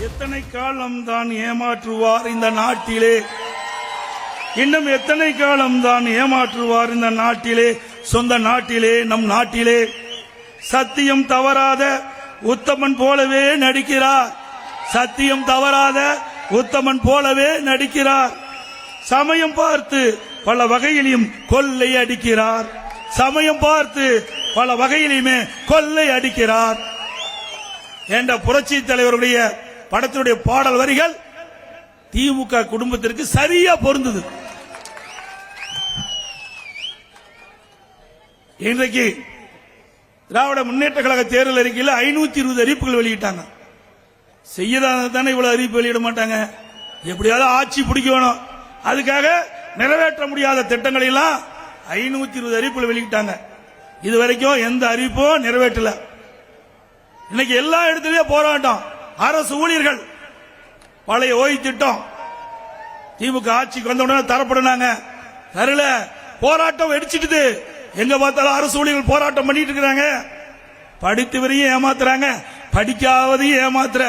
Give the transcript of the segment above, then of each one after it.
எத்தனை காலம் தான் ஏமாற்றுவார் இந்த நாட்டிலே? இன்னும் எத்தனை காலம் தான் ஏமாற்றுவார் இந்த நாட்டிலே? சொந்த நாட்டிலே, நம் நாட்டிலே சத்தியம் தவறாத உத்தமன் போலவே நடிக்கிறார். சத்தியம் தவறாத உத்தமன் போலவே நடிக்கிறார். சமயம் பார்த்து பல வகையிலும் கொள்ளை அடிக்கிறார். சமயம் பார்த்து பல வகையிலுமே கொள்ளை அடிக்கிறார் என்ற புரட்சி தலைவருடைய படத்தினுடைய பாடல் வரிகள் திமுக குடும்பத்திற்கு சரியா பொருந்தது. இன்றைக்கு திராவிட முன்னேற்ற கழக தேர்தல் அறிக்கையில் 520 அறிவிப்புகள் வெளியிட்டாங்க. செய்யதானே இவ்வளவு அறிவிப்பு வெளியிட மாட்டாங்க. எப்படியாவது ஆட்சி பிடிக்கணும், அதுக்காக நிறைவேற்ற முடியாத திட்டங்களை எல்லாம் 520 அறிவிப்புகள் வெளியிட்டாங்க. இதுவரைக்கும் எந்த அறிவிப்பும் நிறைவேற்றல. இன்னைக்கு எல்லா இடத்துலயும் போராட்டம். அரசு ஊழியர்கள் பழைய ஓய்வு திட்டம் திமுக ஆட்சிக்கு வந்த உடனே தரப்படுனாங்க, தரல. போராட்டம் வெடிச்சிட்டு எங்க பார்த்தாலும் அரசு ஊழியர்கள் போராட்டம் பண்ணிட்டு இருக்கிறாங்க. படித்தவரையும் ஏமாத்துறாங்க, படிக்காததையும் ஏமாத்துற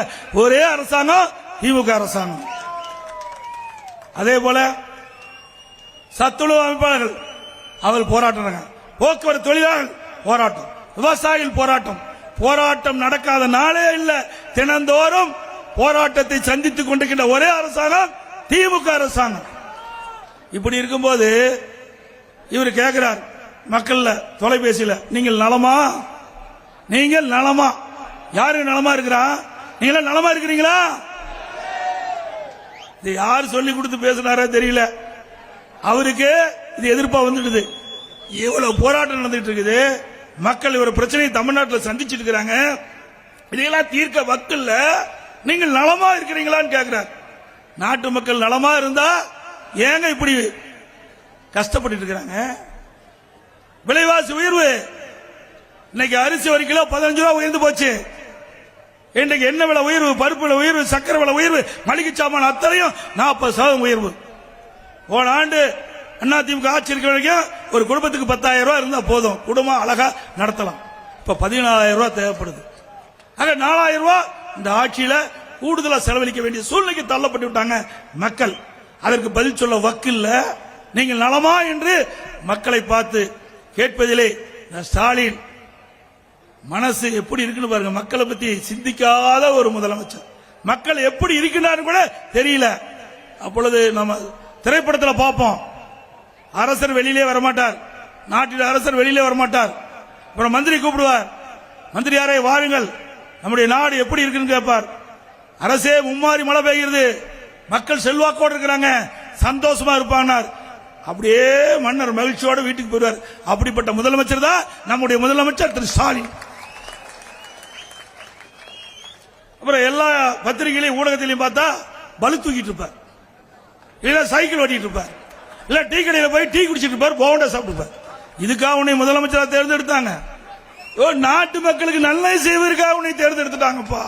ஒரே அரசாங்கம் திமுக அரசாங்கம். அதே போல சத்துணவு அமைப்பாளர்கள் அவர்கள் போராட்டம், போக்குவரத்து தொழிலாளர்கள் போராட்டம், விவசாயிகள் போராட்டம். போராட்டம் நடக்காத நாளே இல்ல. தினந்தோறும் போராட்டத்தை சந்தித்துக் கொண்டிருக்கின்ற ஒரே அரசாங்கம் திமுக அரசாங்கம். இப்படி இருக்கும்போது இவர் கேட்கிறார் மக்கள் தொலைபேசியில, நீங்கள் நலமா? நீங்கள் நலமா? யாரு நலமா இருக்கிறா? நீங்க நலமா இருக்கிறீங்களா? இது யார் சொல்லி கொடுத்து பேசினாரோ தெரியல. அவருக்கு இது எதிர்ப்பா வந்துடுது. இவ்வளவு போராட்டம் நடந்துட்டு இருக்குது. மக்கள் இவர் பிரச்சனையை தமிழ்நாட்டில் சந்திச்சுட்டு இருக்கிறாங்க. இதையெல்லாம் தீர்க்க வக்கில்ல. நீங்கள் நலமா இருக்கிறீங்களான்னு கேட்கிறார். நாட்டு மக்கள் நலமா இருந்தா ஏங்க இப்படி கஷ்டப்பட்டு இருக்கிறாங்க? விலைவாசி உயர்வு, இன்னைக்கு அரிசி ஒரு கிலோ 15 ரூபாய் உயர்ந்து போச்சு. இன்றைக்கு எண்ணெய் விலை உயர்வு, பருப்பு விலை உயர்வு, சக்கரை விலை உயர்வு, மளிகை சாமான் அத்தனையும் 40% உயர்வு. போன ஆண்டு அதிமுக ஆட்சி இருக்கிற வரைக்கும் ஒரு குடும்பத்துக்கு 10,000 ரூபாய் இருந்தா போதும், குடும்பம் அழகா நடத்தலாம். இப்ப 14,000 ரூபாய் தேவைப்படுது. ஆக 4,000 ரூபாய் இந்த ஆட்சியில கூடுதலா செலவழிக்க வேண்டிய சூழ்நிலைக்கு தள்ளப்பட்டு விட்டாங்க மக்கள். அதற்கு பதில் சொல்ல வக்கில்ல. நீங்கள் நலமா என்று மக்களை பார்த்து கேட்பதிலே ஸ்டாலின் மனசு எப்படி இருக்குன்னு பாருங்க. மக்களை பத்தி சிந்திக்காத ஒரு முதலமைச்சர். மக்கள் எப்படி இருக்கிறார் கூட தெரியல. அப்பொழுது நம்ம திரைப்படத்தில் பார்ப்போம், அரசர் வெளியிலே வரமாட்டார், நாட்டில் அரசர் வெளியிலே வரமாட்டார். அப்புறம் மந்திரி கூப்பிடுவார், மந்திரியாரே வாருங்கள், நம்முடைய நாடு எப்படி இருக்குன்னு கேட்பார். அரசே மும்மாரி மழை பெய்கிறது, மக்கள் செல்வாக்கோடு இருக்கிறாங்க, சந்தோஷமா இருப்பாங்க. அப்படியே மன்னர் மகிழ்ச்சியோட வீட்டுக்கு போயிடுவார். அப்படிப்பட்ட முதலமைச்சர் தான் நம்முடைய முதலமைச்சர் திரு ஸ்டாலின். அப்புறம் எல்லா பத்திரிகையிலையும் ஊடகத்திலையும் பார்த்தா பலு தூக்கிட்டு இருப்பார், இல்ல சைக்கிள் ஓட்டிட்டு இருப்பார், இல்ல டீ கடையில் போய் டீ குடிச்சிட்டு இருப்பார், போண்டா சாப்பிட்டுப்பார். இதுக்காக உன்னை முதலமைச்சராக தேர்ந்தெடுத்தாங்க. நாட்டு மக்களுக்கு நல்லது செய்வதற்காக உன்னை தேர்ந்தெடுத்துட்டாங்கப்பா.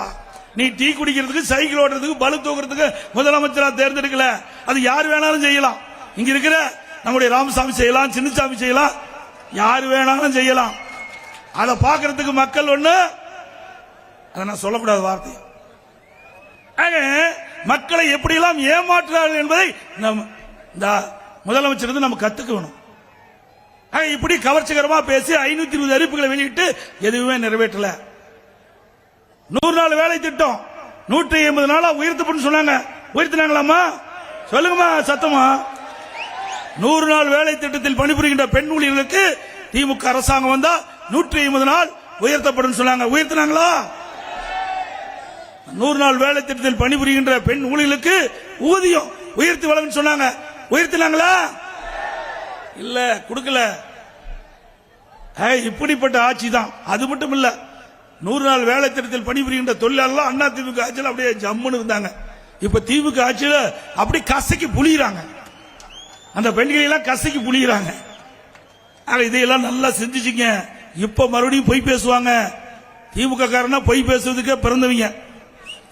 நீ டீ குடிக்கிறதுக்கு, சைக்கிள் ஓட்டுறதுக்கு, பலு தூக்குறதுக்கு முதலமைச்சராக தேர்ந்தெடுக்கல. அது யார் வேணாலும் செய்யலாம். இங்க இருக்கிற நம்முடைய ராமசாமி செய்யலாம், சின்னசாமி செய்யலாம், யாரு வேணாலும் செய்யலாம். அதை பார்க்கறதுக்கு மக்கள் ஒண்ணு, அதை நான் சொல்லக்கூடாத வார்த்தை. மக்களை எப்படியெல்லாம் ஏமாற்றுறார்கள் என்பதை இந்த முதலமைச்சர் நம்ம கத்துக்கணும். இப்படி கவர்ச்சிகரமா பேசி 520 அறிவிப்புகளை வெளியிட்டு எதுவுமே நிறைவேற்றல. 100 நாள் வேலை திட்டம் 180 நாளா உயர்த்தப்படும் சொன்னாங்க. உயர்த்தினாங்களாமா? சொல்லுங்கம்மா சத்தமா. 100 நாள் வேலை திட்டத்தில் பணிபுரிகின்ற பெண் ஊழியர்களுக்கு திமுக அரசாங்கம் வந்தா 150 நாள் உயர்த்தப்படும் சொன்னாங்க. உயர்த்தினாங்களா? 100 நாள் வேலை திட்டத்தில் பணிபுரிகின்ற பெண் ஊழியர்களுக்கு ஊதியம் உயர்த்தி வழங்கும் சொன்னாங்க. உயர்த்தினாங்களா? இல்ல, கொடுக்கல. இப்படிப்பட்ட ஆட்சி தான். அது மட்டும் இல்ல, 100 நாள் வேலை திட்டத்தில் பணிபுரிகின்ற தொழிலாளர்கள் அண்ணா திமுக ஆட்சியில் அப்படியே ஜம்முன்னு இருந்தாங்க. இப்ப திமுக ஆட்சியில் அப்படி கசக்கி புளியறாங்க. அந்த பெண்களை எல்லாம் கசக்கி புளியறாங்க. இதையெல்லாம் நல்லா செஞ்சுச்சிங்க. இப்ப மறுபடியும் பொய் பேசுவாங்க. திமுக காரனா பொய் பேசுவதுக்கே பிறந்தவங்க.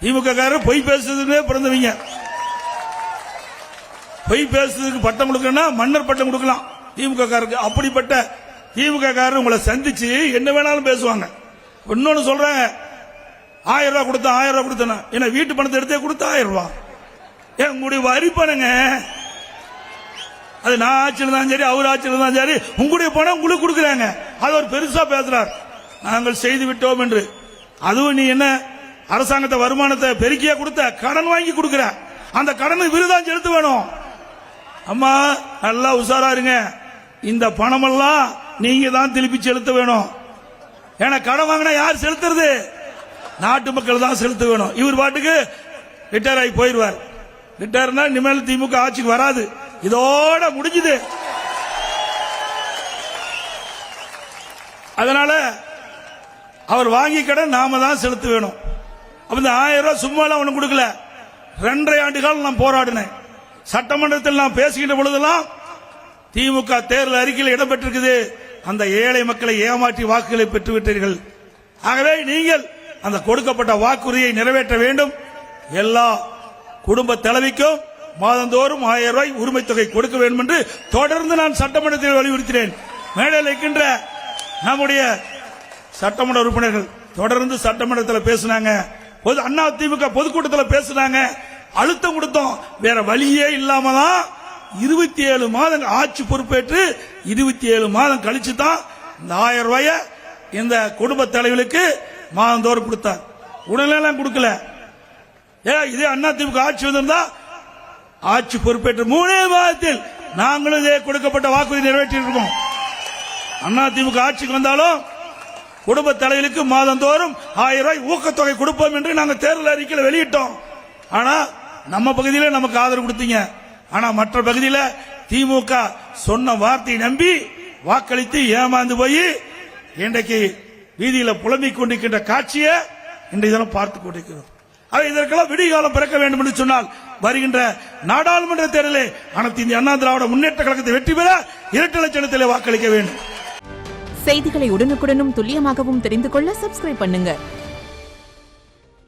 திமுக காரர் பொய் பேசுறதுக்கே பிறந்தவங்க. பொய் பேசுறதுக்கு பட்டம் கொடுக்கணும்னா மன்னர் பட்டம் கொடுக்கலாம் திமுக காரருக்கு. அப்படிப்பட்ட திமுக காரர் உங்களை சந்திச்சு என்ன வேணாலும் பேசுவாங்க. இன்னொன்னு சொல்றாங்க, 1000 ரூபாய் கொடுத்தேன் 1000 ரூபாய் கொடுத்தேன் என்ன வீட்டு பணத்தை எடுத்தே கொடுத்த 1000 ரூபாய் உங்களுடைய வரி பணங்க அது நான் ஆட்சி இருந்தாலும் சரி அவர் ஆட்சி இருந்தாலும் சரி உங்களுடைய பணம் உங்களுக்கு கொடுக்குறாங்க அது ஒரு பெருசா பேசுறார் நாங்கள் செய்து விட்டோம் என்று அதுவும் நீ என்ன அரசாங்கத்தை வருமானத்தை பெருக்கியா கொடுத்த கடன் வாங்கி கொடுக்கிற அந்த கடனை விருதான் செலுத்த வேணும் அம்மா நல்லா உஷாரா இருங்க இந்த பணமெல்லாம் நீங்க தான் திருப்பி செலுத்த வேணும் ஏன்னா கடன் வாங்கினா யார் செலுத்துறது நாட்டு மக்கள் தான் செலுத்த வேணும் இவர் பாட்டுக்கு ரிட்டையர் ஆகி போயிடுவார் ரிட்டையர்னா இனிமேல் திமுக ஆட்சிக்கு வராது இதோட முடிஞ்சது அதனால அவர் வாங்கி கடன் நாம தான் செலுத்த வேணும் அப்ப இந்த 1000 ரூபாய் சும்மாலாம் ஒண்ணு கொடுக்கல 2.5 ஆண்டு காலம் நான் போராடினேன் சட்டமன்றத்தில் நான் பேசுகின்ற பொழுதெல்லாம் திமுக தேர்தல் அறிக்கையில் இடம்பெற்றிருக்குது அந்த ஏழை மக்களை ஏமாற்றி வாக்குகளை பெற்றுவிட்டீர்கள் ஆகவே நீங்கள் அந்த கொடுக்கப்பட்ட வாக்குறுதியை நிறைவேற்ற வேண்டும் எல்லா குடும்ப தலைவிக்கும் மாதந்தோறும் 1000 ரூபாய் உரிமை தொகை கொடுக்க வேண்டும் என்று தொடர்ந்து நான் சட்டமன்றத்தில் வலியுறுத்தினேன் மேடையில் இருக்கின்ற நம்முடைய சட்டமன்ற உறுப்பினர்கள் தொடர்ந்து சட்டமன்றத்தில் பேசினாங்க அண்ணா திமுக பொதுக்கூட்டத்தில் பேசினாங்க அழுத்தம் கொடுத்தோம் வேற வழியே இல்லாம தான் 27 மாதம் ஆட்சி பொறுப்பேற்று 27 மாதம் கழிச்சு தான் இந்த 1000 ரூபாய இந்த குடும்ப தலைவர்களுக்கு மாதந்தோறும் கொடுத்தார் உடனே கொடுக்கல இதே அண்ணா திமுக ஆட்சி வந்திருந்தா ஆட்சி பொறுப்பேற்று 3 மாதத்தில் நாங்களும் இதே கொடுக்கப்பட்ட வாக்குறுதி நிறைவேற்றி இருக்கோம் அண்ணா திமுக ஆட்சிக்கு வந்தாலும் குடும்ப தலைவர்களுக்கு மாதந்தோறும் 1000 ரூபாய் ஊக்கத்தொகை கொடுப்போம் என்று நாங்கள் தேர்தல் அறிக்கையில் வெளியிட்டோம் ஆனா நம்ம பகுதியில நமக்கு ஆதரவு கொடுத்தீங்க ஆனா மற்ற பகுதியில திமுக சொன்ன வார்த்தையை நம்பி வாக்களித்து ஏமாந்து போய் இன்றைக்கு வீதியில புலம்பிக் கொண்டிருக்கின்ற காட்சியை இன்றைய தினம் பார்த்துக் கொண்டிருக்கிறோம் இதற்கெல்லாம் விடிகாலம் பிறக்க வேண்டும் என்று சொன்னால் வருகின்ற நாடாளுமன்ற தேர்தலில் அனைத்து இந்திய அண்ணா திராவிட முன்னேற்ற கழகத்தை வெற்றி பெற 2 லட்சத்தில் வாக்களிக்க வேண்டும். செய்திகளை உடனுக்குடனும் துல்லியமாகவும் தெரிந்து கொள்ள சப்ஸ்கிரைப் பண்ணுங்க.